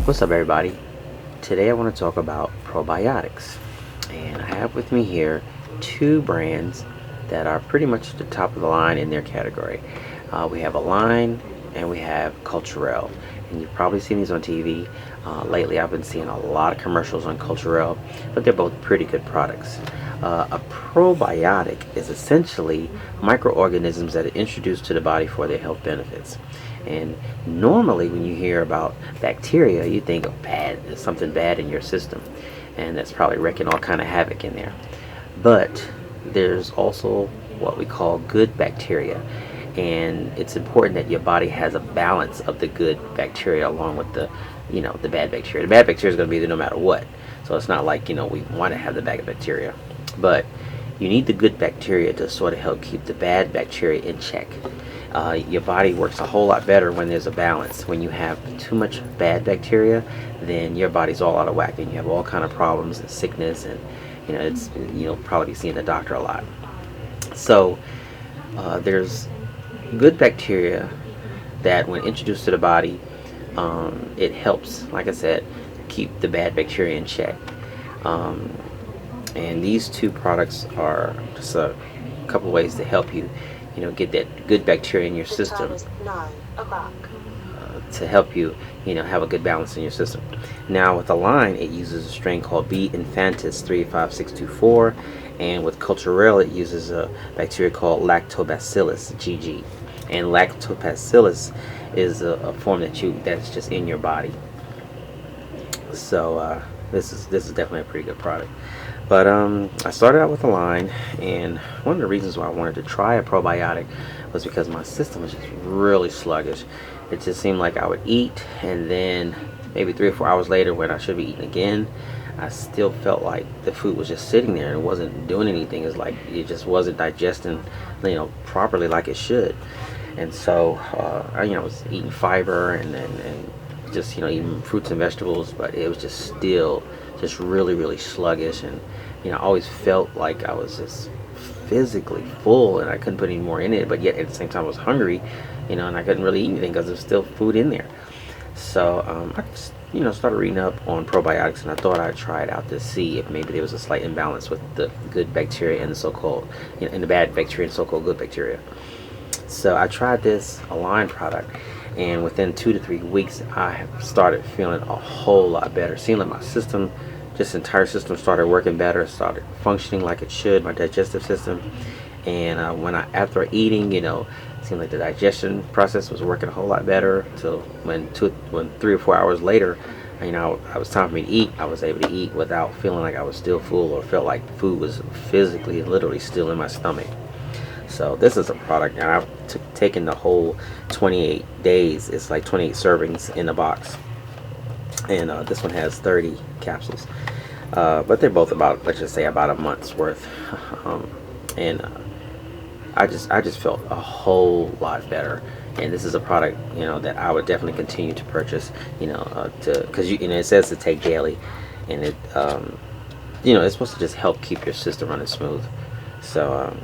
What's up, everybody? Today I want to talk about probiotics, and I have with me here two brands that are pretty much the top of the line in their category. We have Align and we have Culturelle, and you've probably seen these on TV. Lately I've been seeing a lot of commercials on Culturelle, but they're both pretty good products. A probiotic is essentially microorganisms that are introduced to the body for their health benefits. And normally when you hear about bacteria, you think of bad, there's something bad in your system, and that's probably wreaking all kind of havoc in there. But there's also what we call good bacteria, and it's important that your body has a balance of the good bacteria along with the bad bacteria. The bad bacteria is going to be there no matter what, so it's not like we want to have the bad bacteria, but you need the good bacteria to sort of help keep the bad bacteria in check. Your body works a whole lot better when there's a balance. When you have too much bad bacteria, then your body's all out of whack and you have all kind of problems and sickness, and it's you'll probably be seeing the doctor a lot. So there's good bacteria that when introduced to the body, it helps, like I said, keep the bad bacteria in check. And these two products are just a couple ways to help you get that good bacteria in your system, to help you have a good balance in your system. Now with the line, it uses a strain called b.infantis 35624, and with Culturelle it uses a bacteria called lactobacillus GG, and lactobacillus is a form that's just in your body. So this is definitely a pretty good product. But I started out with a line, and one of the reasons why I wanted to try a probiotic was because my system was just really sluggish. It just seemed like I would eat, and then maybe 3 or 4 hours later when I should be eating again, I still felt like the food was just sitting there and it wasn't doing anything. It's like it just wasn't digesting properly like it should. And so I was eating fiber and just eating fruits and vegetables, but it was just still just really sluggish, and I always felt like I was just physically full and I couldn't put any more in it, but yet at the same time I was hungry, and I couldn't really eat anything because there's still food in there. So I just started reading up on probiotics, and I thought I'd try it out to see if maybe there was a slight imbalance with the good bacteria and the so-called and the bad bacteria and so-called good bacteria. So I tried this Align product, and within 2 to 3 weeks I started feeling a whole lot better. Seemed like my system, just entire system, started working better, started functioning like it should, my digestive system. And after eating, it seemed like the digestion process was working a whole lot better. So when 3 or 4 hours later, I was time for me to eat, I was able to eat without feeling like I was still full or felt like food was physically, literally still in my stomach. So this is a product, and I've taken the whole 28 days. It's like 28 servings in a box, and this one has 30 capsules, but they're both about, let's just say, about a month's worth. And I just felt a whole lot better, and this is a product that I would definitely continue to purchase, because it says to take daily, and it it's supposed to just help keep your system running smooth. So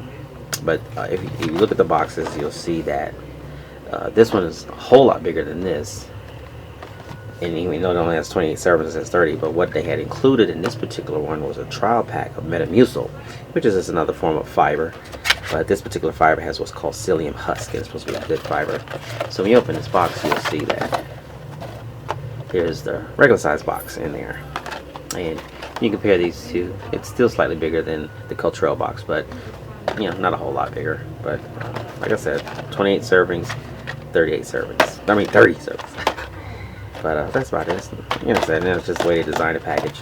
but if you look at the boxes, you'll see that this one is a whole lot bigger than this, and even though it only has 28 servings, it says 30. But what they had included in this particular one was a trial pack of Metamucil, which is just another form of fiber. But this particular fiber has what's called psyllium husk, and it's supposed to be a good fiber. So when you open this box, you'll see that there's the regular size box in there, and you compare these two. It's still slightly bigger than the Culturelle box, but not a whole lot bigger. But like I said, 28 servings, 30 servings. But that's about it. And it's just the way they designed the package.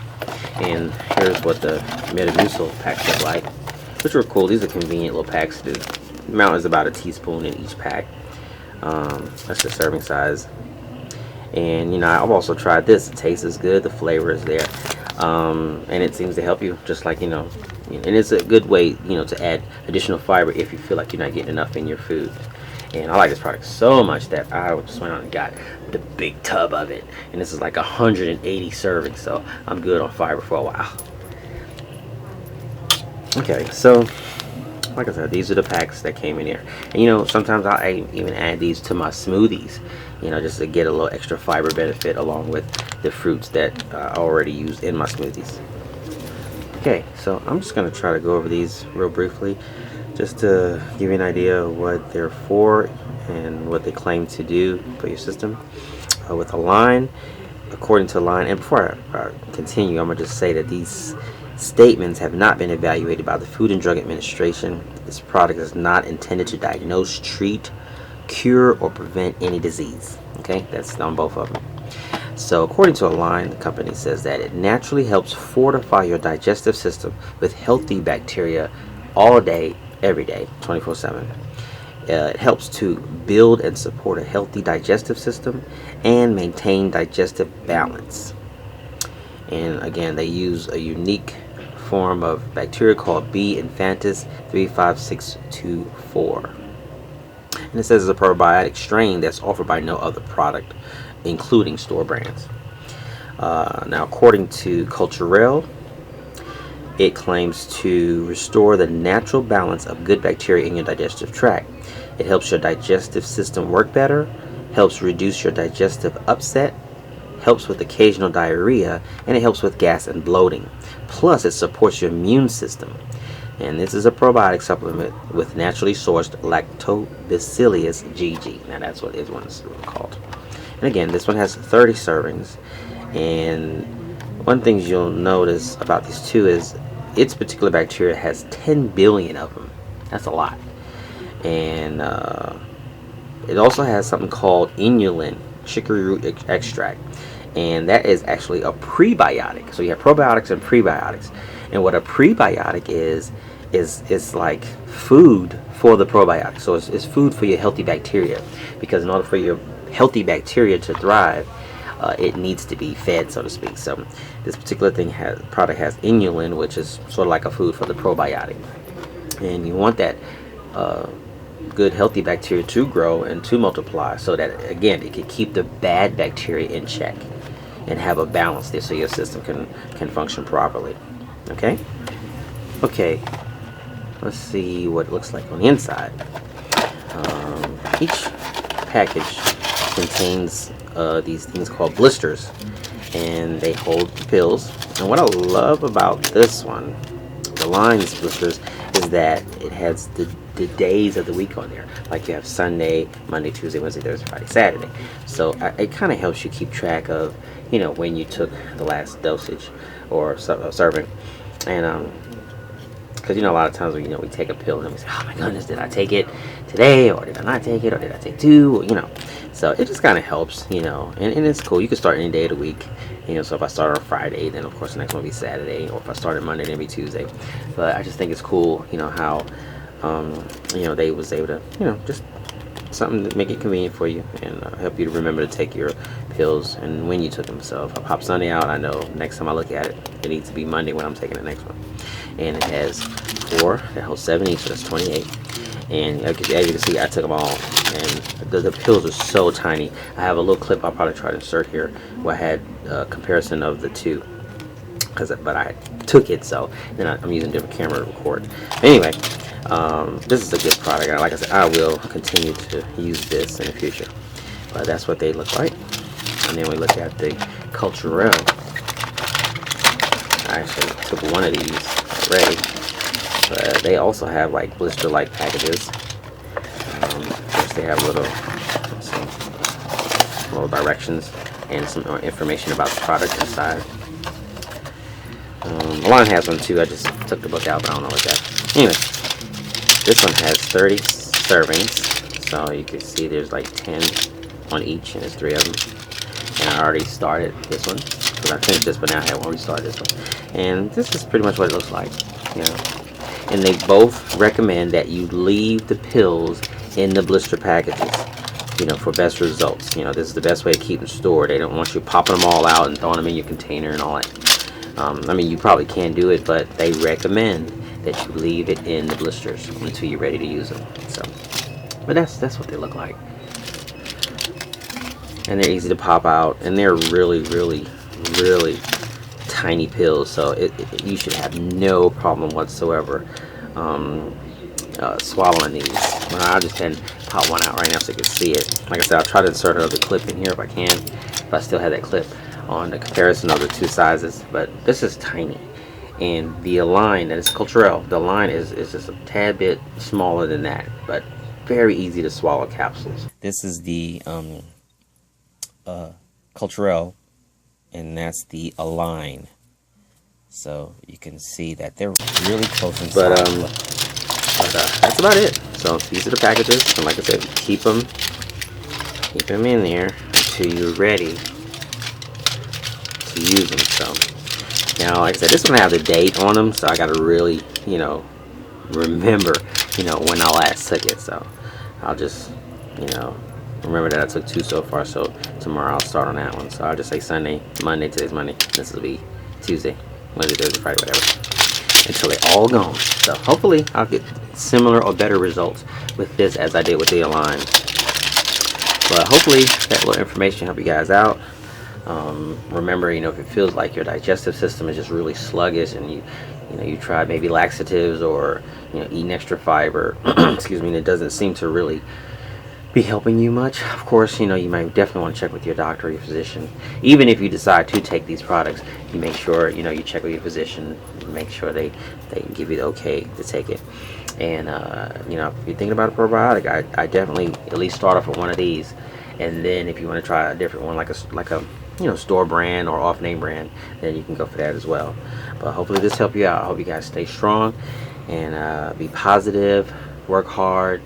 And here's what the Metamucil packs look like, which were cool. These are convenient little packs. The amount is about a teaspoon in each pack. That's the serving size. And I've also tried this. It tastes good. The flavor is there, and it seems to help you, just like and it's a good way to add additional fiber if you feel like you're not getting enough in your food. And I like this product so much that I just went out and got the big tub of it, and this is like 180 servings, so I'm good on fiber for a while. Okay, so like I said, these are the packs that came in here. And you know, sometimes I even add these to my smoothies, you know, just to get a little extra fiber benefit along with the fruits that I already used in my smoothies. Okay, so I'm just going to try to go over these real briefly, just to give you an idea of what they're for and what they claim to do for your system. With Align, according to Align, and before I continue, I'm going to just say that these statements have not been evaluated by the Food and Drug Administration. This product is not intended to diagnose, treat, cure, or prevent any disease. Okay, that's on both of them. So according to Align, the company says that it naturally helps fortify your digestive system with healthy bacteria all day, every day, 24/7. It helps to build and support a healthy digestive system and maintain digestive balance. And again, they use a unique form of bacteria called b.infantis 35624. And it says it's a probiotic strain that's offered by no other product, including store brands. Now, according to Culturelle, it claims to restore the natural balance of good bacteria in your digestive tract. It helps your digestive system work better, helps reduce your digestive upset, helps with occasional diarrhea, and it helps with gas and bloating. Plus, it supports your immune system. And this is a probiotic supplement with naturally sourced Lactobacillus GG. Now, that's what this one's called. And again, this one has 30 servings. And one thing you'll notice about these two is its particular bacteria has 10 billion of them. That's a lot. And it also has something called inulin, chicory root extract. And that is actually a prebiotic. So you have probiotics and prebiotics. And what a prebiotic is like food for the probiotic. So it's food for your healthy bacteria. Because in order for your healthy bacteria to thrive, it needs to be fed, so to speak. So this particular product has inulin, which is sort of like a food for the probiotic. And you want that good healthy bacteria to grow and to multiply, so that again it can keep the bad bacteria in check and have a balance there, so your system can function properly. Okay, let's see what it looks like on the inside. Each package contains these things called blisters, and they hold the pills. And what I love about this one, the Line's blisters, is that it has the days of the week on there. Like you have Sunday, Monday, Tuesday, Wednesday, Thursday, Friday, Saturday. So it kind of helps you keep track of, you know, when you took the last dosage or serving. And because you know, a lot of times we take a pill and we say, oh my goodness, did I take it today, or did I not take it, or did I take two, you know. So it just kind of helps, you know, and it's cool. You can start any day of the week, you know. So if I start on Friday, then of course the next one will be Saturday, or if I started Monday, then it'll be Tuesday. But I just think it's cool, you know, how you know, they was able to, you know, just something to make it convenient for you and help you to remember to take your pills and when you took them. So if I pop Sunday out, I know next time I look at it, it needs to be Monday when I'm taking the next one. And it has 4 that holds 7 each, so that's 28. And as you can see, I took them all, and the pills are so tiny. I have a little clip I'll probably try to insert here where I had a comparison of the two, but I took it, so then I'm using a different camera to record. Anyway, this is a good product, and like I said, I will continue to use this in the future. But that's what they look like. And then we look at the Culturelle. I actually took one of these already, but they also have like blister-like packages. Which they have little directions and some more information about the product inside. Milan has one too. I just took the book out, but I don't know what that. Anyway, this one has 30 servings, so you can see there's like 10 on each, and there's 3 of them. And I already started this one because I finished this, but now I have already started this one. And this is pretty much what it looks like, you know. And they both recommend that you leave the pills in the blister packages, you know, for best results. You know, this is the best way to keep them stored. They don't want you popping them all out and throwing them in your container and all that. I mean, you probably can do it, but they recommend that you leave it in the blisters until you're ready to use them. So, but that's what they look like. And they're easy to pop out, and they're really, really, really tiny pills, so you should have no problem whatsoever swallowing these. Well, I'll just go ahead and pop one out right now so you can see it. Like I said, I'll try to insert another clip in here if I can, if I still have that clip on the comparison of the two sizes. But this is tiny, and the line, and it's Culturelle, the line is just a tad bit smaller than that, but very easy to swallow capsules. This is the Culturelle, and that's the Align. So you can see that they're really close in size. But that's about it. So these are the packages, and like I said, keep them in there until you're ready to use them. So now, like I said, this one have the date on them, so I got to really, you know, remember, you know, when I last took it. So I'll just, you know, remember that I took 2 so far. So tomorrow I'll start on that one. So I'll just say Sunday, Monday. Today's Monday. This will be Tuesday, Wednesday, Thursday, Friday, whatever, until they're all gone. So hopefully I'll get similar or better results with this as I did with the Align. But hopefully that little information help you guys out. Remember, you know, if it feels like your digestive system is just really sluggish, and you know, you tried maybe laxatives or, you know, eating extra fiber, excuse me, and it doesn't seem to really be helping you much, of course, you know, you might definitely want to check with your doctor or your physician. Even if you decide to take these products, you make sure, you know, you check with your physician, make sure they give you the okay to take it. And you know, if you're thinking about a probiotic, I definitely at least start off with one of these, and then if you want to try a different one, like a you know, store brand or off name brand, then you can go for that as well. But hopefully this helped you out. I hope you guys stay strong and be positive, work hard,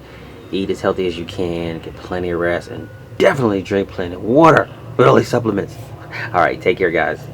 eat as healthy as you can, get plenty of rest, and definitely drink plenty of water with all these supplements. All right, take care, guys.